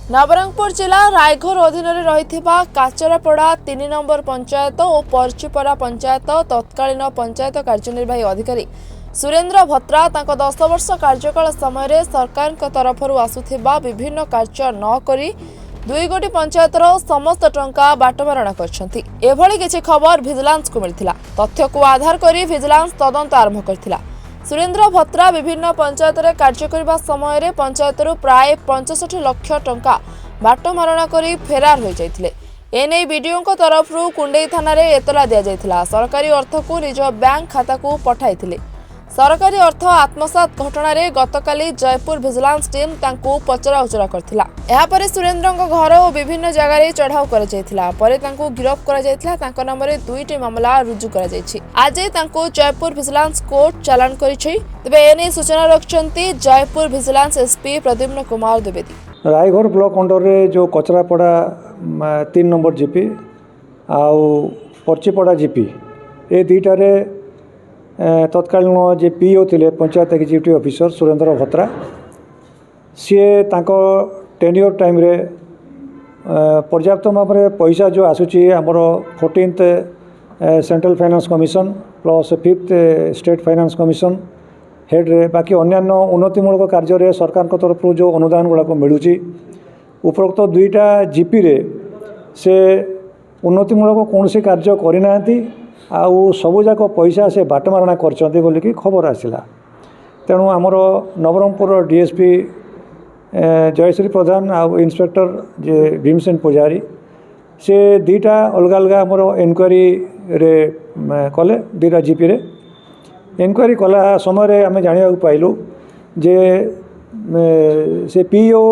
नवरंगपुर जिला रायघर अधीन रही काचरापड़ा 3 नंबर पंचायत और पर्चीपरा पंचायत तत्कालीन पंचायत कार्यनिर्वाही अधिकारी सुरेंद्र भत्रा 10 वर्ष कार्यकाल समय सरकार तरफ आसुथिबा विभिन्न कार्य न करी 2 गोटी पंचायतर समस्त टंका बाटमारणा करछंती। एभली किछि खबर विजिलेंस को मिलथिला। तथ्य को आधार करी विजिलेंस तदंत आरंभ करथिला। सुरेंद्र भत्रा विभिन्न पंचायत रे कार्य करबा समय रे पंचायतरु प्राय 65 लाख टंका बाटमारणा करी फेरार हो जाइथिले। एने बीडीओ को तरफ कुंडई थाना रे एतला दिया जाइथिला। सरकारी अर्थ को निज बैंक खाता को पठाइथिले। सरकारी अर्थ आत्मसात घटना रे गतकाली जयपुर विजिलेंस टीम तांको पचरा उचरा करथिला। एहा परे सुरेंद्रଙ୍କ घर और विभिन्न जगह रे चढ़ाऊ करा जाइथिला। परे तांको गिरफ्त करा जाइथिला। तांको नाम रे 2टी मामला रुजु करा जाइछि। आज तांको जयपुर विजिलेंस कोर्ट चालान करिछि। तबे एने सूचना रखछंती जयपुर विजिलेंस एसपी प्रद्युम्न कुमार द्विवेदी। रायघर ब्लॉक अंडर रे जो कचरापड़ा 3 नंबर जीपी आउ पर्चीपड़ा जीपी ए दुईटारे तत्कालीन जे पीओ थिले पंचायत एक्जिक्यूटिव ऑफिसर सुरेंद्र भत्रा सी तांको टेन्योर टाइम रे पर्याप्त भाव में पैसा जो आसूची आमर 14th central finance commission plus 5th state finance commission head रे बाकी अन्यान्य उन्नतिमूलक कार्य रे सरकार को तरफ जो अनुदान गुड़ाक मिलूँ उपरोक्त 2टा जीपी रे से उन्नतिमूलक कौन सी कार्य करना आउ सबुजाक पैसा से बाटमारणा करछंती बोली कि खबर आसिला। तेणु आमर नवरंगपुर डीएसपी जयश्री प्रधान आउ इंस्पेक्टर जे भीमसेन पुजारी से 2टा अलग अलग आमर इनक्वारी रे कले 2टा जीपी रे इनक्वारी कला समय आम जाना पाइलु जे से पीओ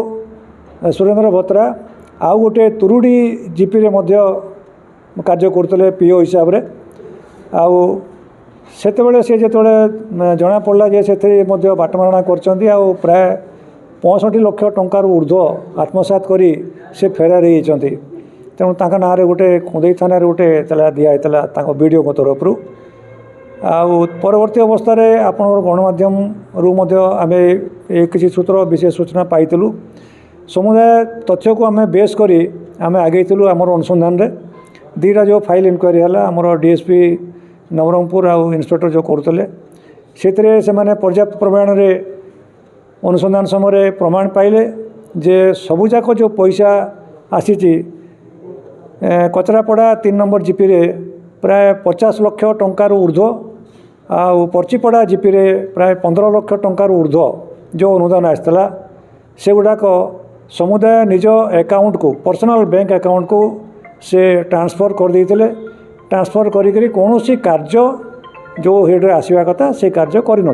सुरेंद्र भत्रा आउ गोटे तुरुडी जीपी रे मध्य कार्य करते पीओ हिसाब रे आउ सेतेबेले से जेतेबेले जना पड़ला जे से बाटमारणा करछंती आउ प्राय 65 लाख टंकार ऊर्ध्व आत्मसात करी से फेरार होती। तेणु तांका नाँ रे गोटे कुंदई थाना रे गोटे तला दिया होता तांको वीडियो को तरफ आउ परवर्ती अवस्था रे आपनर गणमाध्यम रु मध्य आमे किसी सूत्र विशेष सूचना पाइतिलु। समुदाय तथ्य को आमे बेस करी आमे आगेइतिलु हमर अनुसंधान रे 2टा जो फाइल इनक्वारी हला हमर डीएसपी नवरंगपुर आउ इंस्पेक्टर जो करते से माने पर्याप्त परिमाण रे अनुसंधान समय प्रमाण पाइले जे सबुजाक जो पैसा आसीची कचरापड़ा 3 नंबर जीपी रे प्राय 50 लाख टंकार ऊर्ध्व आउ पर्चीपड़ा जीपी रे प्राय 15 लाख टंकार ऊर्ध्व जो अनुदान आसला से गुड़ाक समुदाय निज अकाउंट को पर्सनल बैंक अकाउंट को से ट्रांसफर कर देते। ट्रांसफर करी कौन सी कार्य जो हेड आसवा कथा से कार्य करन।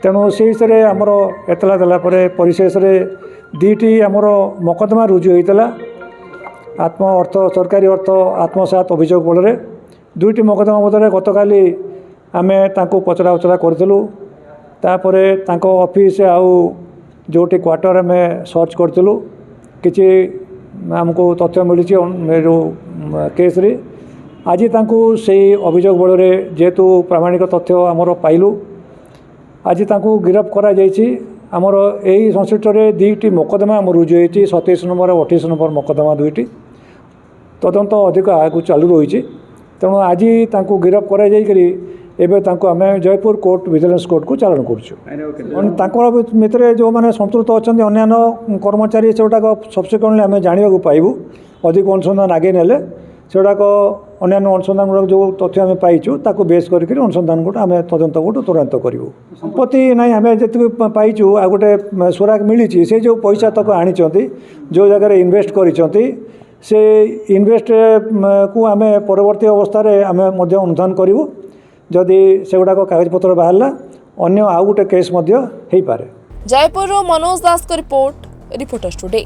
तेणु से हिसाब से आमर एतला देला परिशेष रे 2टी आमर मकदमा रुजु होता आत्म अर्थ सरकारी अर्थ आत्मसात अभियोग बल 2टी मकदमा बदले गतकाली आमे तांको पचरा उचरा करथिलु। तापरे तांको ऑफिस आउ जोटी क्वार्टर आम सर्च करथिलु किछि आमको तथ्य मिली जो केस रे आज तांको से अभियोग बल जेहेतु प्रामाणिक तथ्य आमर पाइलु आज तांको गिरफ्त करा जायछि। आमर एही संश्लिष्ट रे 2टी मकदमा आम रुजु होइछि 27 नंबर और 28 नंबर मकदमा 2टी तदंत अधिक आगु चालू रही। तेणु आज तांको गिरफ्त करा जाय करी एबे तांको आमे जयपुर कोर्ट विजिलेंस कोर्ट को चालान करूछु। तांको मित्र जो माने संतुष्ट अछन्ती अन्यान्य कर्मचारी सेटाक सब्सिक्वेंटली आमे जानिबाकू पाइबु अधिक अनुसंधान आगे नेले सेटाक अन्यान्य अनुसंधान गुड़ा जो तथ्य आम पाइचु ताको बेस करके अनुसंधान गुड़ा आम तदंत गुट तुरंत करूँ। संपत्ति ना आम जी पाइचु आ गोटे सुराग मिली से जो पैसा तक आनी जो जगह इन्वेस्ट करी से इन्वेस्ट को आम परवर्ती अवस्था आम अनुधान करूँ जदि से गुड़ाक कागजपत्र बाहर अन्य आउ गोटे केस हो पारे। जयपुर मनोज दास को रिपोर्ट रिपोर्टर्स टुडे।